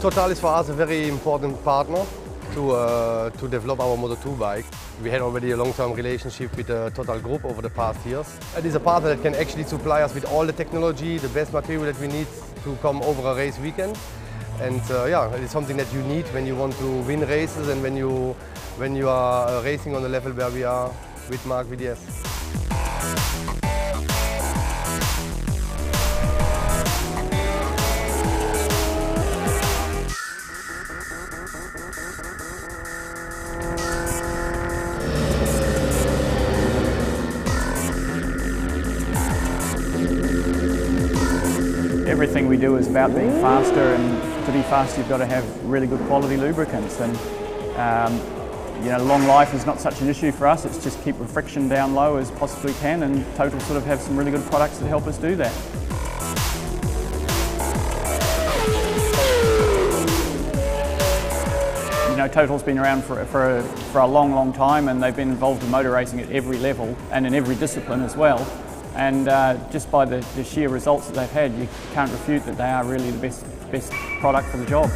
Total is for us a very important partner to develop our Moto2 bike. We had already a long-term relationship with the Total group over the past years. It is a partner that can actually supply us with all the technology, the best material that we need to come over a race weekend. And yeah, it is something that you need when you want to win races and when you are racing on the level where we are with Mark VDS. Everything we do is about being faster, and to be fast you've got to have really good quality lubricants. And you know, long life is not such an issue for us. It's just keep the friction down low as possibly can, and Total sort of have some really good products that help us do that. You know, Total's been around for a long time, and they've been involved in motor racing at every level and in every discipline as well. And just by the sheer results that they've had, you can't refute that they are really the best product for the job.